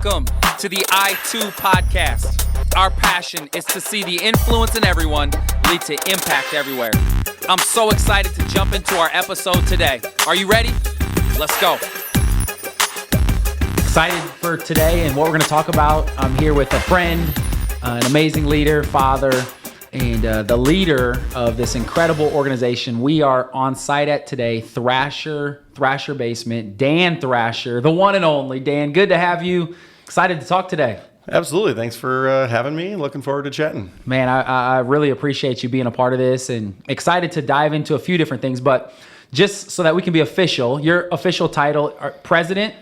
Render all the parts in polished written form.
Welcome to the I2 podcast. Our passion is to see the influence in everyone lead to impact everywhere. I'm so excited to jump into our episode today. Are you ready? Let's go. Excited for today and what we're going to talk about. I'm here with a friend, an amazing leader, father, and the leader of this incredible organization we are on site at today, Thrasher Basement, Dan Thrasher, the one and only. Dan, good to have you. Excited to talk today. Absolutely. Thanks for having me. Looking forward to chatting. Man, I really appreciate you being a part of this and excited to dive into a few different things. But just so that we can be official, your official title, president?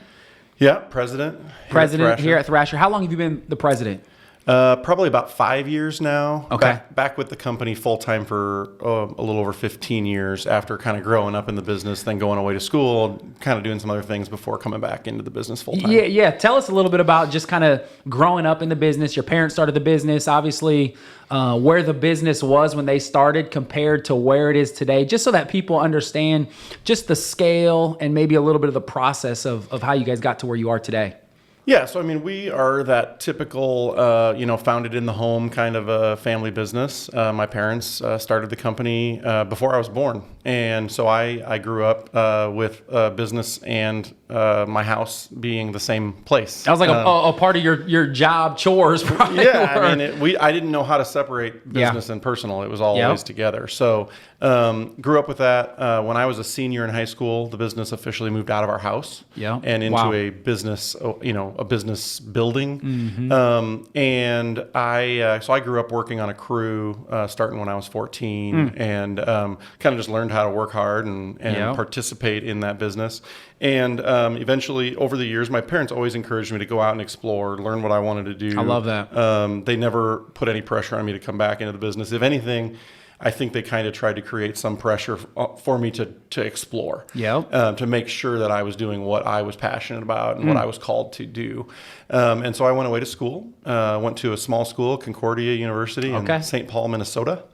Yeah, president. President here at Thrasher. How long have you been the president? Probably about 5 years now. Okay. Back with the company full-time for a little over 15 years after kind of growing up in the business, then going away to school, kind of doing some other things before coming back into the business full-time. Yeah. Tell us a little bit about just kind of growing up in the business. Your parents started the business, obviously, where the business was when they started compared to where it is today, just so that people understand just the scale and maybe a little bit of the process of how you guys got to where you are today. Yeah, so I mean, we are that typical, founded in the home kind of a family business. My parents started the company before I was born, and so I grew up with business and my house being the same place. That was like a part of your job chores, probably. Yeah, I mean, I didn't know how to separate business and personal. It was all always together. So grew up with that. When I was a senior in high school, the business officially moved out of our house and into a business, a business building. Mm-hmm. And I grew up working on a crew starting when I was 14 and kind of just learned how to work hard and participate in that business. And eventually, over the years, my parents always encouraged me to go out and explore, learn what I wanted to do. I love that. They never put any pressure on me to come back into the business. If anything, I think they kind of tried to create some pressure for me to explore, to make sure that I was doing what I was passionate about and what I was called to do. And so I went away to school, went to a small school, Concordia University in St. Paul, Minnesota.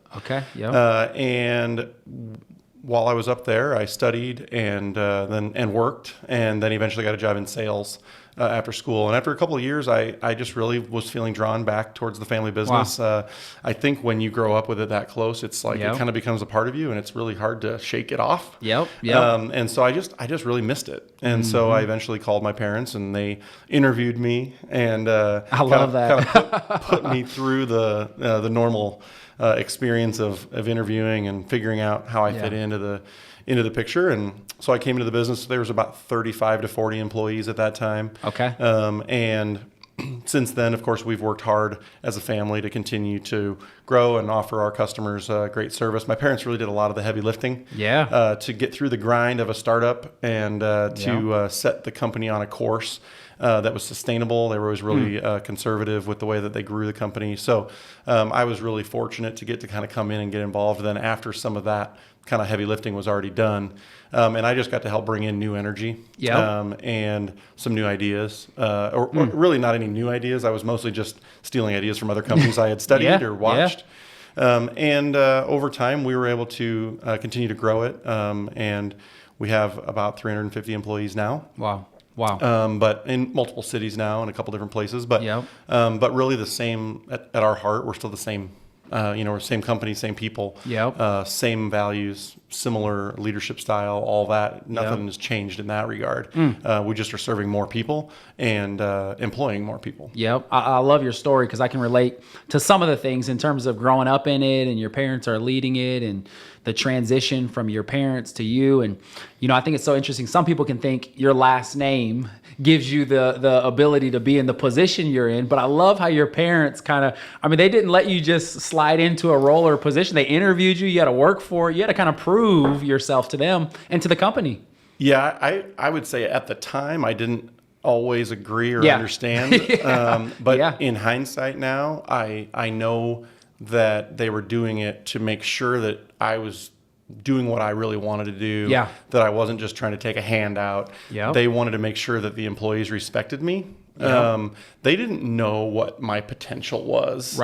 And while I was up there, I studied and worked, and then eventually got a job in sales after school. And after a couple of years, I just really was feeling drawn back towards the family business. Wow. I think when you grow up with it that close, it's like it kind of becomes a part of you, and it's really hard to shake it off. And so I just really missed it. And so I eventually called my parents, and they interviewed me, and I love that. kind of put me through the normal experience of interviewing and figuring out how I fit into the picture. And so I came into the business. There was about 35 to 40 employees at that time. And since then, of course, we've worked hard as a family to continue to grow and offer our customers great service. My parents really did a lot of the heavy lifting to get through the grind of a startup and to set the company on a course that was sustainable. They were always really conservative with the way that they grew the company. So I was really fortunate to get to kind of come in and get involved then after some of that kind of heavy lifting was already done. And I just got to help bring in new energy and some new ideas, or really not any new ideas. I was mostly just stealing ideas from other companies I had studied or watched. And over time, we were able to continue to grow it. And we have about 350 employees now. Wow. But in multiple cities now in a couple different places. But really the same at our heart. We're still the same. We're same company, same people, same values, similar leadership style, all that. Nothing has changed in that regard. We just are serving more people and employing more people. I love your story because I can relate to some of the things in terms of growing up in it, and your parents are leading it, and the transition from your parents to you. And, I think it's so interesting. Some people can think your last name gives you the ability to be in the position you're in. But I love how your parents they didn't let you just slide into a role or a position. They interviewed you. You had to work for it. You had to kind of prove yourself to them and to the company. Yeah, I would say at the time I didn't always agree or understand. But in hindsight now, I know that they were doing it to make sure that I was doing what I really wanted to do, that I wasn't just trying to take a handout. They wanted to make sure that the employees respected me. They didn't know what my potential was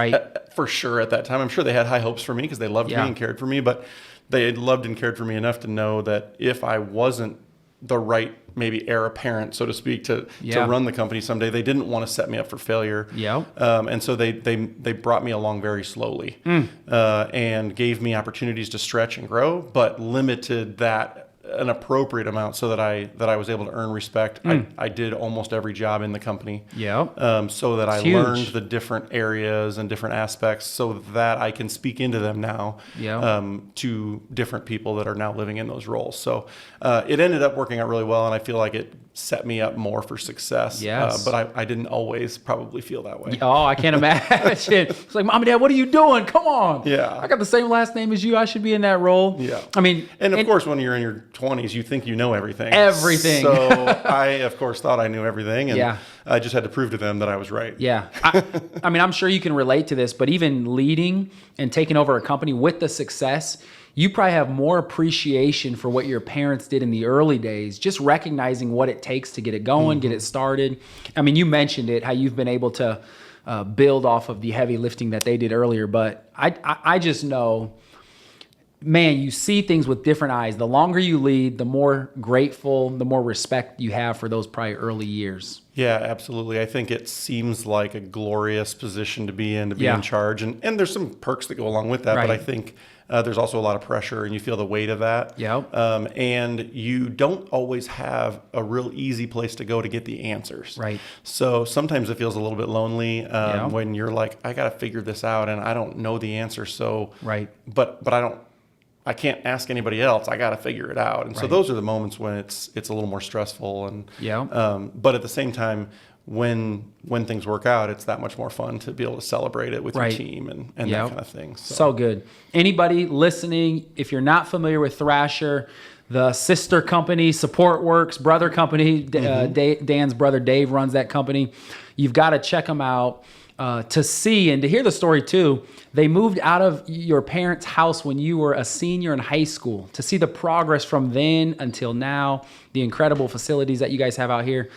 for sure at that time. I'm sure they had high hopes for me because they loved me and cared for me, but they had loved and cared for me enough to know that if I wasn't right maybe heir apparent, so to speak, to run the company someday. They didn't want to set me up for failure. Yeah. And so they brought me along very slowly and gave me opportunities to stretch and grow, but limited that an appropriate amount so that I was able to earn respect. I did almost every job in the company. So that I learned the different areas and different aspects so that I can speak into them now to different people that are now living in those roles. So it ended up working out really well, and I feel like it set me up more for success. Yes. But I didn't always probably feel that way. Oh, I can't imagine. It's like, Mom and Dad, what are you doing? Come on. Yeah. I got the same last name as you. I should be in that role. Yeah. I mean, and of course, when you're in your 20s, you think you know everything. Everything. So I, of course, thought I knew everything, and I just had to prove to them that I was right. Yeah. I mean, I'm sure you can relate to this, but even leading and taking over a company with the success, you probably have more appreciation for what your parents did in the early days, just recognizing what it takes to get it going, get it started. I mean, you mentioned it, how you've been able to build off of the heavy lifting that they did earlier, but I just know, man, you see things with different eyes. The longer you lead, the more grateful, the more respect you have for those probably early years. Yeah, absolutely. I think it seems like a glorious position to be in charge. And there's some perks that go along with that, but I think there's also a lot of pressure, and you feel the weight of that. And you don't always have a real easy place to go to get the answers. Right. So sometimes it feels a little bit lonely when you're like, I got to figure this out, and I don't know the answer. So, but I can't ask anybody else. I got to figure it out. And so those are the moments when it's a little more stressful. And but at the same time, when things work out, it's that much more fun to be able to celebrate it with your team and that kind of thing. So good. Anybody listening, if you're not familiar with Thrasher, the sister company, SupportWorks, brother company, Dan's brother Dave runs that company. You've got to check them out. To see and to hear the story too. They moved out of your parents' house when you were a senior in high school. To see the progress from then until now, the incredible facilities that you guys have out here,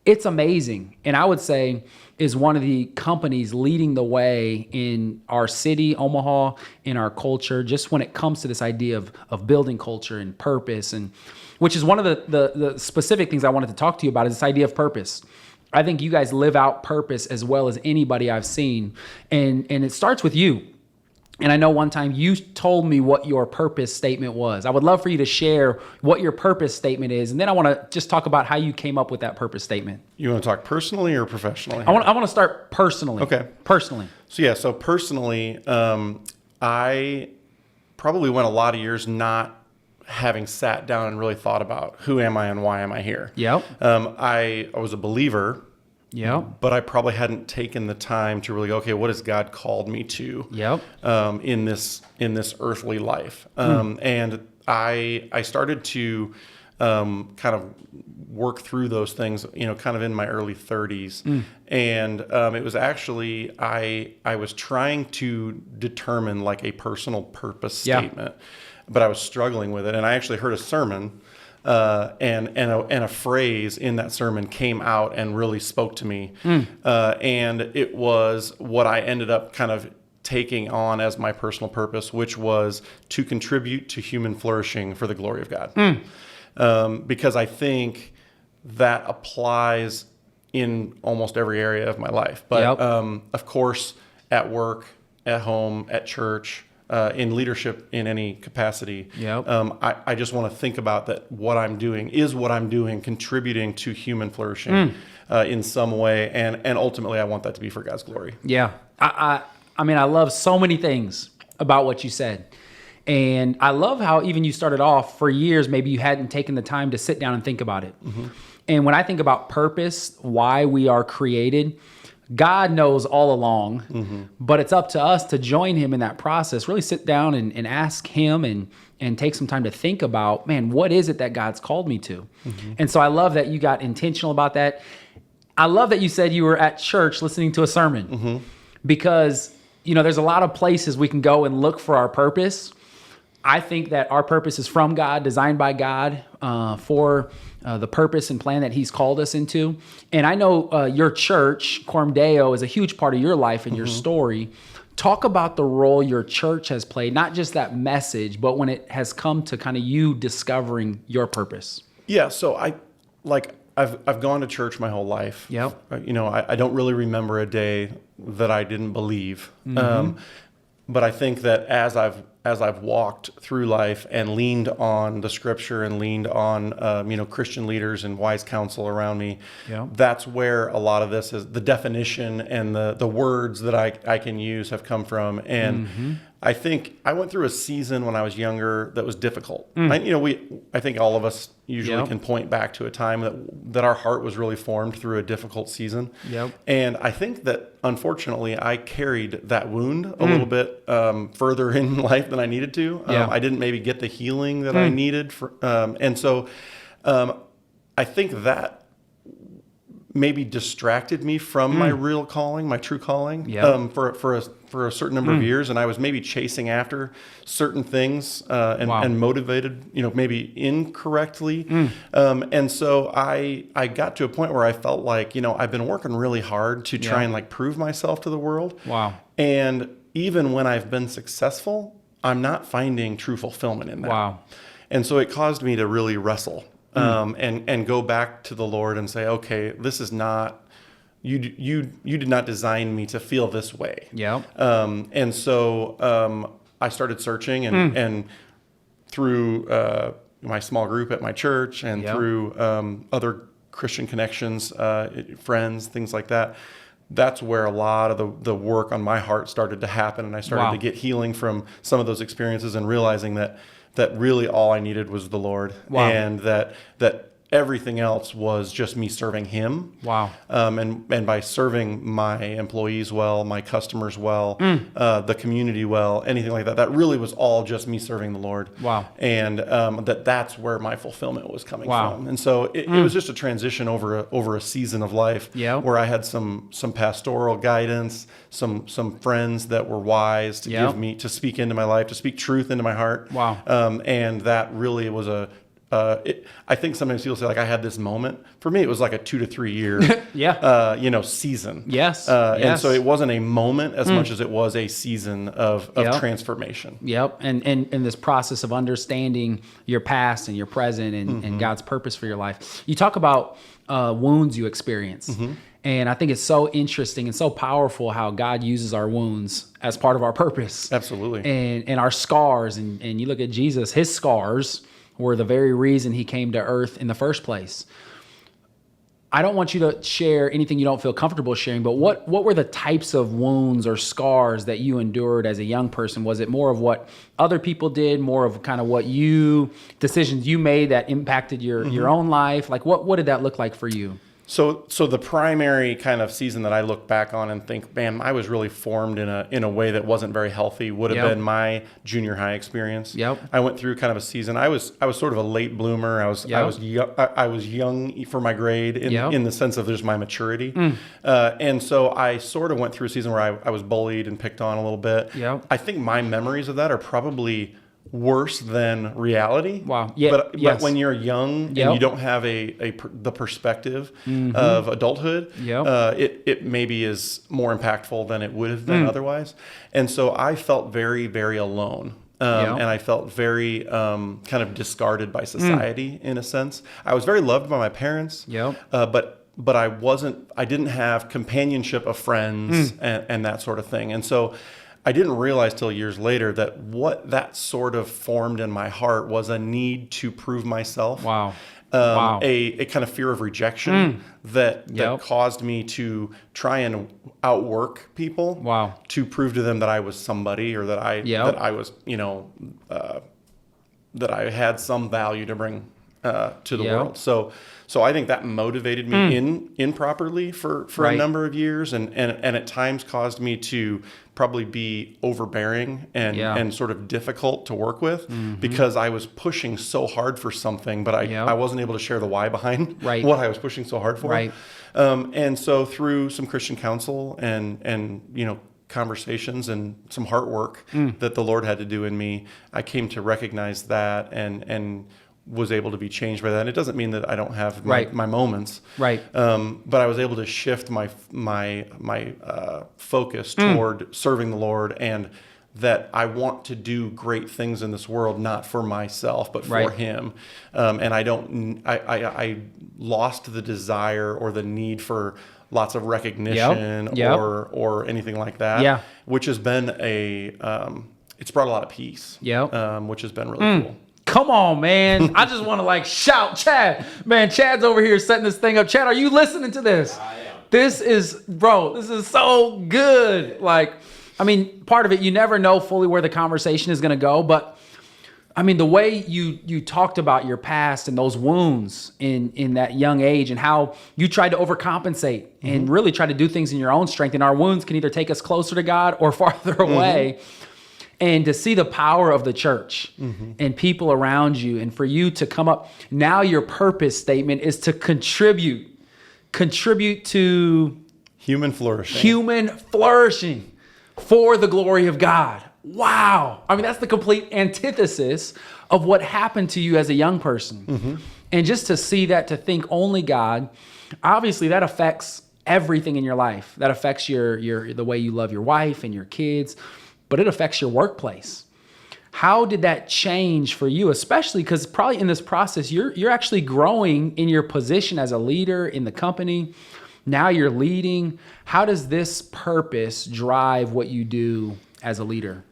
it's amazing. And I would say is one of the companies leading the way in our city, Omaha, in our culture, just when it comes to this idea of building culture and purpose, and which is one of the specific things I wanted to talk to you about is this idea of purpose. I think you guys live out purpose as well as anybody I've seen. And it starts with you. And I know one time you told me what your purpose statement was. I would love for you to share what your purpose statement is. And then I want to just talk about how you came up with that purpose statement. You want to talk personally or professionally? I want to start personally. Okay. Personally. So personally, I probably went a lot of years not having sat down and really thought about who am I and why am I here. I was a believer, but I probably hadn't taken the time to really go, okay, what has God called me to in this earthly life? And I started to kind of work through those things, kind of in my early 30s. And it was actually, I was trying to determine like a personal purpose statement. But I was struggling with it, and I actually heard a sermon, and a phrase in that sermon came out and really spoke to me, and it was what I ended up kind of taking on as my personal purpose, which was to contribute to human flourishing for the glory of God, because I think that applies in almost every area of my life. But of course, at work, at home, at church. In leadership in any capacity. I just want to think about that what I'm doing contributing to human flourishing in some way, and ultimately I want that to be for God's glory. I mean, I love so many things about what you said. And I love how even you started off for years, maybe you hadn't taken the time to sit down and think about it. And when I think about purpose, why we are created, God knows all along, but it's up to us to join him in that process, really sit down and ask him and take some time to think about, man, what is it that God's called me to? And so I love that you got intentional about that. I love that you said you were at church listening to a sermon because, there's a lot of places we can go and look for our purpose. I think that our purpose is from God, designed by God for the purpose and plan that he's called us into. And I know your church, Quorum Deo, is a huge part of your life and your story. Talk about the role your church has played, not just that message, but when it has come to kind of you discovering your purpose. Yeah. So I've gone to church my whole life. Yep. I don't really remember a day that I didn't believe. But I think that as I've walked through life and leaned on the scripture and leaned on Christian leaders and wise counsel around me, that's where a lot of this is, the definition and the words that I can use have come from. And I think I went through a season when I was younger that was difficult. I think all of us usually can point back to a time that our heart was really formed through a difficult season. And I think that unfortunately I carried that wound a little bit further in life than I needed to. I didn't maybe get the healing that I needed and so I think that maybe distracted me from my real calling, my true calling, for a certain number of years. And I was maybe chasing after certain things and motivated, maybe incorrectly. And so I got to a point where I felt like, I've been working really hard to try and like prove myself to the world. And even when I've been successful, I'm not finding true fulfillment in that. And so it caused me to really wrestle. And go back to the Lord and say, okay, this is not, you did not design me to feel this way. And so I started searching and through my small group at my church and through other Christian connections, friends, things like that. That's where a lot of the work on my heart started to happen. And I started to get healing from some of those experiences and realizing that really all I needed was the Lord, and that everything else was just me serving Him. And by serving my employees well, my customers well, the community well, anything like that, that really was all just me serving the Lord. And that's where my fulfillment was coming from. And so it was just a transition over a season of life where I had some pastoral guidance, some friends that were wise to give me, to speak into my life, to speak truth into my heart. And that really was I think sometimes people say like I had this moment. For me, it was like a 2 to 3 year, season. And so it wasn't a moment as much as it was a season of transformation. And this process of understanding your past and your present and God's purpose for your life. You talk about wounds you experience. And I think it's so interesting and so powerful how God uses our wounds as part of our purpose. Absolutely. And our scars. And you look at Jesus, his scars were the very reason he came to earth in the first place. I don't want you to share anything you don't feel comfortable sharing, but what were the types of wounds or scars that you endured as a young person? Was it more of what other people did, more of kind of decisions you made that impacted your own life? Like what did that look like for you? So the primary kind of season that I look back on and think, man, I was really formed in a way that wasn't very healthy would have been my junior high experience. I went through kind of a season. I was sort of a late bloomer. I was young for my grade in the sense of just my maturity. And so I sort of went through a season where I was bullied and picked on a little bit. I think my memories of that are probably worse than reality. But when you're young and you don't have the perspective of adulthood, it maybe is more impactful than it would have been otherwise. And so I felt very, very alone. And I felt very kind of discarded by society in a sense. I was very loved by my parents, but I didn't have companionship of friends and that sort of thing. And so I didn't realize till years later that what that sort of formed in my heart was a need to prove myself. A kind of fear of rejection that caused me to try and outwork people to prove to them that I was somebody, or that I was, that I had some value to bring to the world. So I think that motivated me improperly for a number of years, and at times caused me to probably be overbearing and sort of difficult to work with because I was pushing so hard for something, but I wasn't able to share the why behind what I was pushing so hard for. And so through some Christian counsel and conversations and some heart work that the Lord had to do in me, I came to recognize that and was able to be changed by that. And it doesn't mean that I don't have my moments, but I was able to shift my focus toward serving the Lord and that I want to do great things in this world, not for myself, but for Right. him. And I lost the desire or the need for lots of recognition Yep. or anything like that. Yeah. Which has been it's brought a lot of peace. Yep. Which has been really cool. Come on, man. I just want to like shout, Chad. Man, Chad's over here setting this thing up. Chad, are you listening to this? I am. This is so good. Like, I mean, part of it, you never know fully where the conversation is going to go, but I mean, the way you talked about your past and those wounds in that young age and how you tried to overcompensate and really try to do things in your own strength. And our wounds can either take us closer to God or farther away. And to see the power of the church and people around you, and for you to come up, now your purpose statement is to contribute to Human flourishing. human flourishing for the glory of God. Wow. I mean, that's the complete antithesis of what happened to you as a young person. And just to see that, to think only God, obviously that affects everything in your life. That affects the way you love your wife and your kids, but it affects your workplace. How did that change for you, especially because probably in this process, you're actually growing in your position as a leader in the company. Now you're leading. How does this purpose drive what you do as a leader?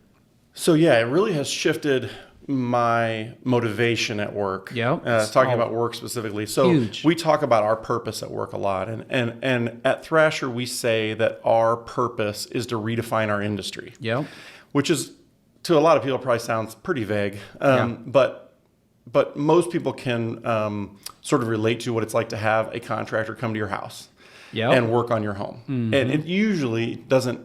So yeah, it really has shifted my motivation at work. Yep. Talking about work specifically. So Huge. we talk about our purpose at work a lot. And at Thrasher, we say that our purpose is to redefine our industry. Yep. Which is, to a lot of people, probably sounds pretty vague. But most people can sort of relate to what it's like to have a contractor come to your house and work on your home. And it usually doesn't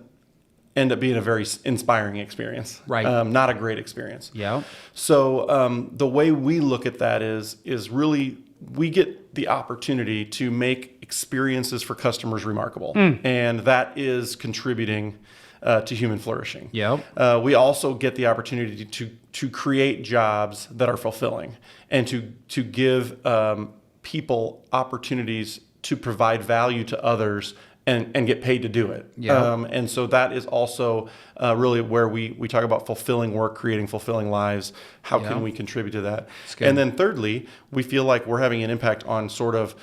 end up being a very inspiring experience. Right. Not a great experience. Yeah. So the way we look at that is really we get the opportunity to make experiences for customers remarkable. And that is contributing to human flourishing. Yep. We also get the opportunity to create jobs that are fulfilling and to give people opportunities to provide value to others and get paid to do it. Yeah. And so that is also really where we talk about fulfilling work, creating fulfilling lives. How can we contribute to that? And then thirdly, we feel like we're having an impact on sort of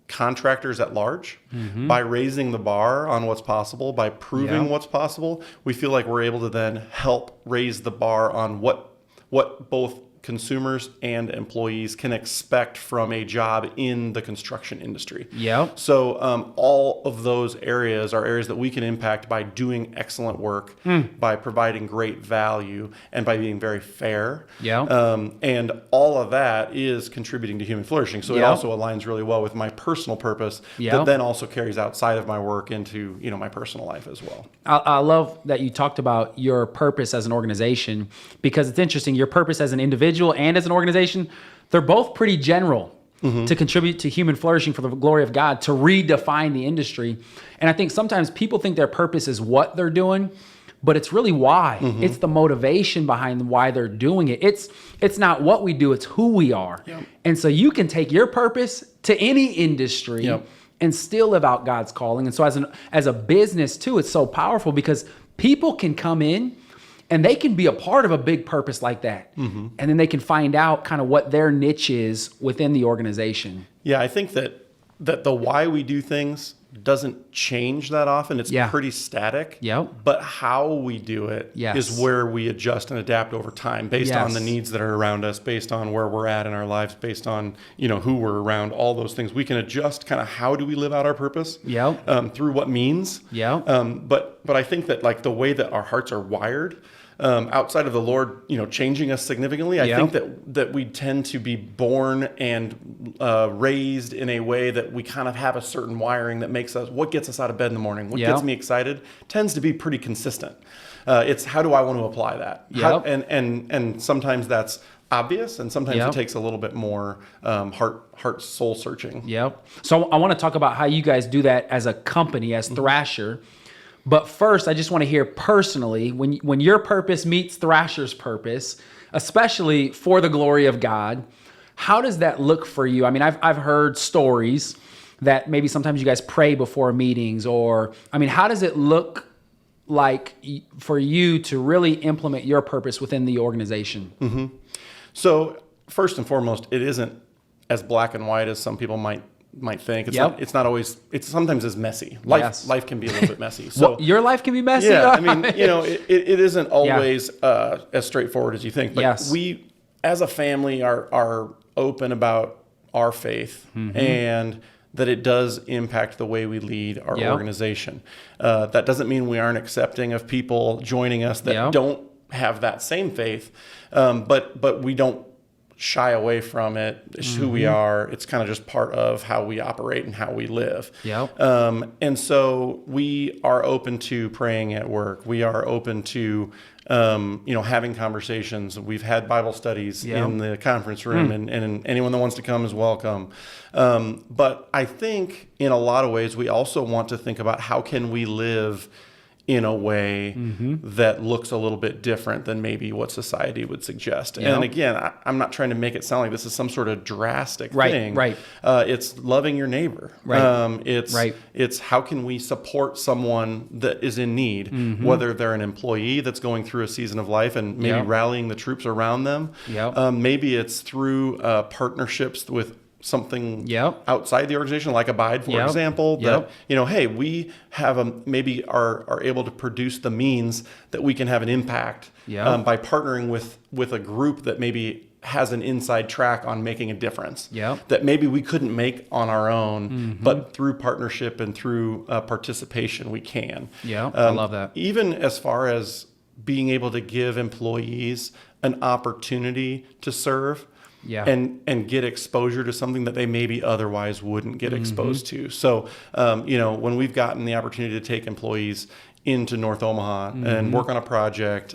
contractors at large by raising the bar on what's possible, by proving what's possible. We feel like we're able to then help raise the bar on what both consumers and employees can expect from a job in the construction industry. Yep. So all of those areas are areas that we can impact by doing excellent work, by providing great value, and by being very fair. And all of that is contributing to human flourishing. So it also aligns really well with my personal purpose that then also carries outside of my work into my personal life as well. I love that you talked about your purpose as an organization, because it's interesting. Your purpose as an individual and as an organization, they're both pretty general to contribute to human flourishing for the glory of God, to redefine the industry. And I think sometimes people think their purpose is what they're doing, but it's really why. It's the motivation behind why they're doing it. It's not what we do, it's who we are. And so you can take your purpose to any industry and still live out God's calling. And so as a business too, it's so powerful because people can come in and they can be a part of a big purpose like that. And then they can find out kind of what their niche is within the organization. Yeah, I think that the why we do things doesn't change that often. It's pretty static. But how we do it is where we adjust and adapt over time based on the needs that are around us, based on where we're at in our lives, based on who we're around, all those things. We can adjust kind of how do we live out our purpose through what means. But I think that like the way that our hearts are wired, outside of the Lord, changing us significantly, I think that we tend to be born and raised in a way that we kind of have a certain wiring that makes us, what gets us out of bed in the morning, what gets me excited, tends to be pretty consistent. It's how do I want to apply that? And sometimes that's obvious, and sometimes it takes a little bit more heart soul searching. So I want to talk about how you guys do that as a company, as Thrasher. But first, I just want to hear personally, when your purpose meets Thrasher's purpose, especially for the glory of God, how does that look for you? I mean, I've heard stories that maybe sometimes you guys pray before meetings, or, I mean, how does it look like for you to really implement your purpose within the organization? So first and foremost, it isn't as black and white as some people might think. It's not always. It's sometimes as messy. Life can be a little bit messy. So well, your life can be messy. Yeah, I mean, it isn't always as straightforward as you think. But we, as a family, are open about our faith and that it does impact the way we lead our organization. That doesn't mean we aren't accepting of people joining us that don't have that same faith, but we don't shy away from it. It's who we are. It's kind of just part of how we operate and how we live. And so we are open to praying at work. We are open to having conversations. We've had Bible studies in the conference room, and anyone that wants to come is welcome. But I think in a lot of ways, we also want to think about how can we live in a way that looks a little bit different than maybe what society would suggest. And again, I'm not trying to make it sound like this is some sort of drastic thing. It's loving your neighbor. It's how can we support someone that is in need, whether they're an employee that's going through a season of life and maybe rallying the troops around them. Maybe it's through partnerships with something outside the organization, like Abide, for example, that, hey, we have maybe are able to produce the means that we can have an impact by partnering with a group that maybe has an inside track on making a difference that maybe we couldn't make on our own, but through partnership and through participation, we can. I love that. Even as far as being able to give employees an opportunity to serve, and get exposure to something that they maybe otherwise wouldn't get exposed to. So, when we've gotten the opportunity to take employees into North Omaha and work on a project,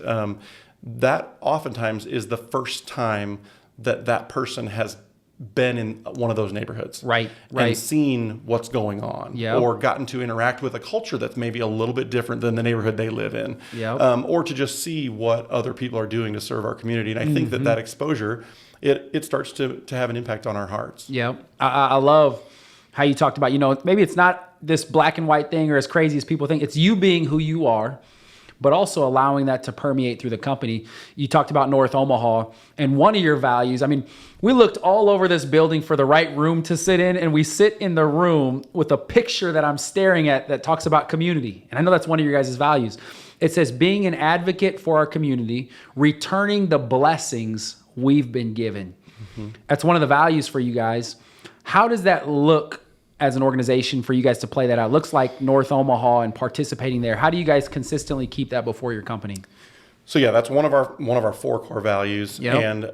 that oftentimes is the first time that person has been in one of those neighborhoods, and seen what's going on, or gotten to interact with a culture that's maybe a little bit different than the neighborhood they live in, or to just see what other people are doing to serve our community. And I think that exposure, it starts to have an impact on our hearts. I love how you talked about, maybe it's not this black and white thing or as crazy as people think. It's you being who you are, but also allowing that to permeate through the company. You talked about North Omaha, and one of your values, we looked all over this building for the right room to sit in, and we sit in the room with a picture that I'm staring at that talks about community. And I know that's one of your guys' values. It says, being an advocate for our community, returning the blessings we've been given. That's one of the values for you guys. How does that look as an organization for you guys to play that out? It looks like North Omaha and participating there. How do you guys consistently keep that before your company? So that's one of our 4 core values. And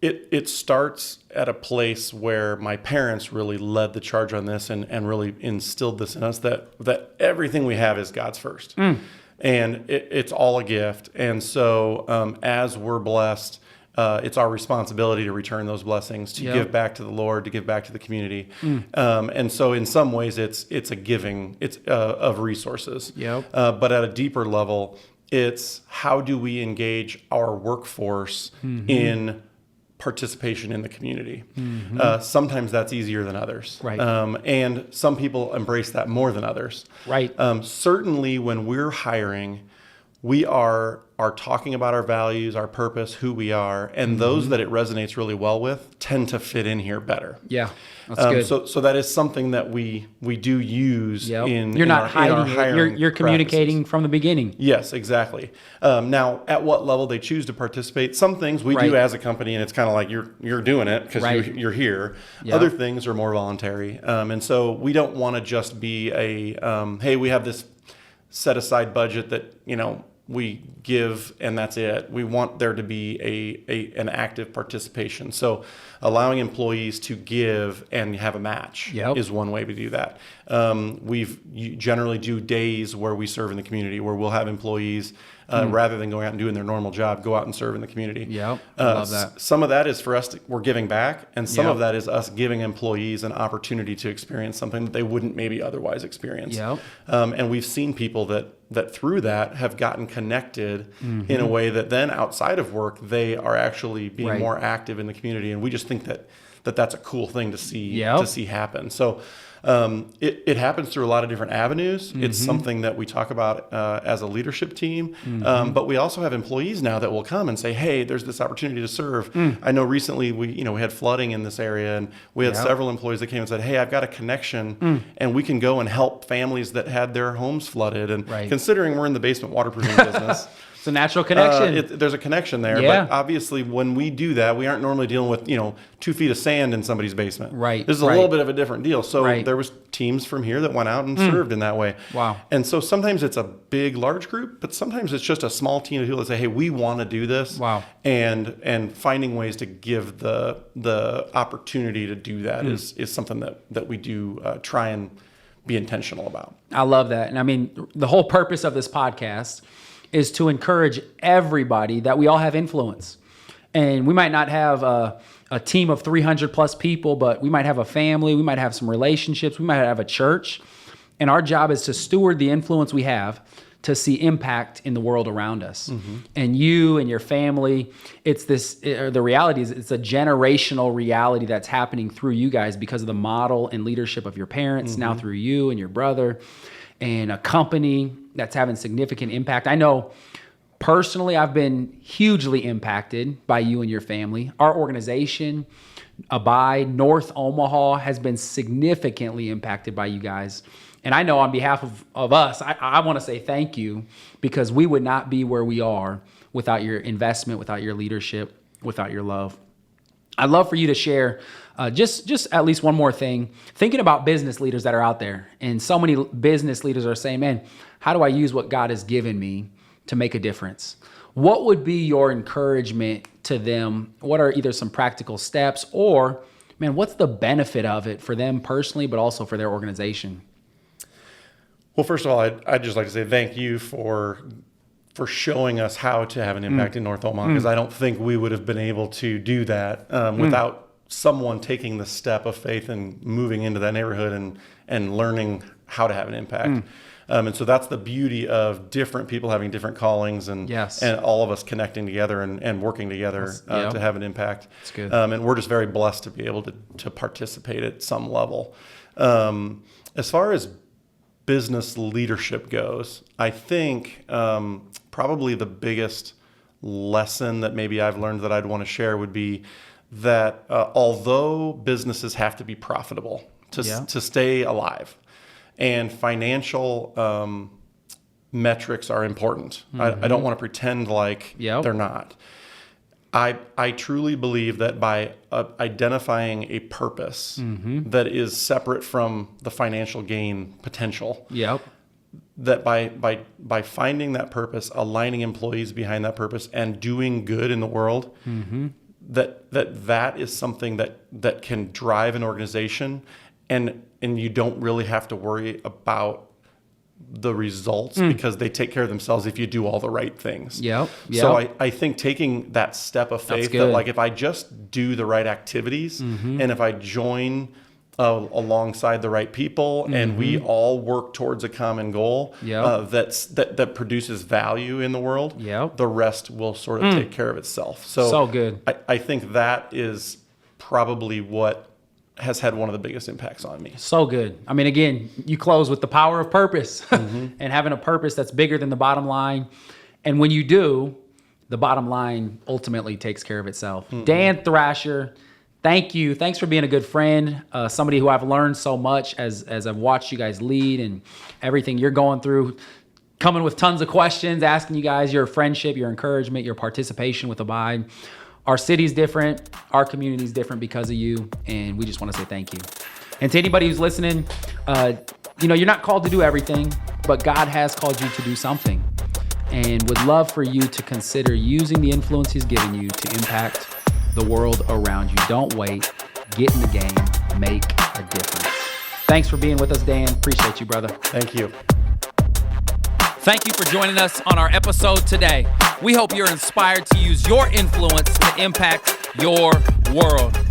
it starts at a place where my parents really led the charge on this and really instilled this in us, that everything we have is God's first. And it's all a gift. And so as we're blessed, it's our responsibility to return those blessings, to give back to the Lord, to give back to the community. And so in some ways it's a giving of resources. But at a deeper level, it's how do we engage our workforce in participation in the community. Sometimes that's easier than others. And some people embrace that more than others. Certainly when we're hiring, we are talking about our values, our purpose, who we are, and those that it resonates really well with tend to fit in here better. That's good. So that is something that we do use in You're not hiding it. You're communicating from the beginning. Yes, exactly. Now, at what level they choose to participate, some things we do as a company, and it's kind of like you're doing it because you're here. Other things are more voluntary. And so we don't want to just be hey, we have this set aside budget that, we give and that's it. We want there to be an active participation. So allowing employees to give and have a match is one way we do that. You generally do days where we serve in the community, where we'll have employees rather than going out and doing their normal job, go out and serve in the community. I love that. Some of that is for us, we're giving back, and some of that is us giving employees an opportunity to experience something that they wouldn't maybe otherwise experience. And we've seen people that through that have gotten connected in a way that then outside of work, they are actually being more active in the community. And we just think that that's a cool thing to see Yep. to see happen. So it happens through a lot of different avenues. It's something that we talk about as a leadership team, but we also have employees now that will come and say, "Hey, there's this opportunity to serve." I know recently we had flooding in this area, and we had several employees that came and said, "Hey, I've got a connection, and we can go and help families that had their homes flooded." And considering we're in the basement waterproofing business. It's a natural connection. There's a connection there, but obviously when we do that, we aren't normally dealing with 2 feet of sand in somebody's basement. Right. This is a little bit of a different deal. So there was teams from here that went out and served in that way. Wow. And so sometimes it's a big, large group, but sometimes it's just a small team of people that say, "Hey, we want to do this." Wow. And finding ways to give the opportunity to do that is something that we do try and be intentional about. I love that. And I mean, the whole purpose of this podcast is to encourage everybody that we all have influence. And we might not have a team of 300 plus people, but we might have a family, we might have some relationships, we might have a church. And our job is to steward the influence we have to see impact in the world around us. And you and your family, the reality is it's a generational reality that's happening through you guys because of the model and leadership of your parents, now through you and your brother, and a company that's having significant impact. I know personally, I've been hugely impacted by you and your family. Our organization, Abide, North Omaha, has been significantly impacted by you guys. And I know on behalf of us, I want to say thank you, because we would not be where we are without your investment, without your leadership, without your love. I'd love for you to share just at least one more thing, thinking about business leaders that are out there. And so many business leaders are saying, "Man, how do I use what God has given me to make a difference?" What would be your encouragement to them? What are either some practical steps, or, man, what's the benefit of it for them personally, but also for their organization? Well, first of all, I'd just like to say thank you for showing us how to have an impact in North Omaha, because I don't think we would have been able to do that without someone taking the step of faith and moving into that neighborhood and learning how to have an impact. And so that's the beauty of different people having different callings and all of us connecting together and working together to have an impact. That's good. And we're just very blessed to be able to participate at some level. As far as business leadership goes, I think probably the biggest lesson that maybe I've learned that I'd want to share would be that although businesses have to be profitable to stay alive, and financial metrics are important. I don't want to pretend like they're not. I truly believe that by identifying a purpose that is separate from the financial gain potential, that by finding that purpose, aligning employees behind that purpose, and doing good in the world, that is something that can drive an organization, and you don't really have to worry about the results because they take care of themselves if you do all the right things. So I think taking that step of faith that, like, if I just do the right activities and if I join alongside the right people and we all work towards a common goal that produces value in the world, the rest will sort of take care of itself. So good. I think that is probably what has had one of the biggest impacts on me. So good. I mean, again, you close with the power of purpose and having a purpose that's bigger than the bottom line. And when you do, the bottom line ultimately takes care of itself. Dan Thrasher, thank you. Thanks for being a good friend, somebody who I've learned so much as I've watched you guys lead and everything you're going through, coming with tons of questions, asking you guys your friendship, your encouragement, your participation with Abide. Our city's different, our community's different because of you, and we just want to say thank you. And to anybody who's listening, you're not called to do everything, but God has called you to do something, and would love for you to consider using the influence He's given you to impact the world around you. Don't wait. Get in the game. Make a difference. Thanks for being with us, Dan. Appreciate you, brother. Thank you. Thank you for joining us on our episode today. We hope you're inspired to use your influence to impact your world.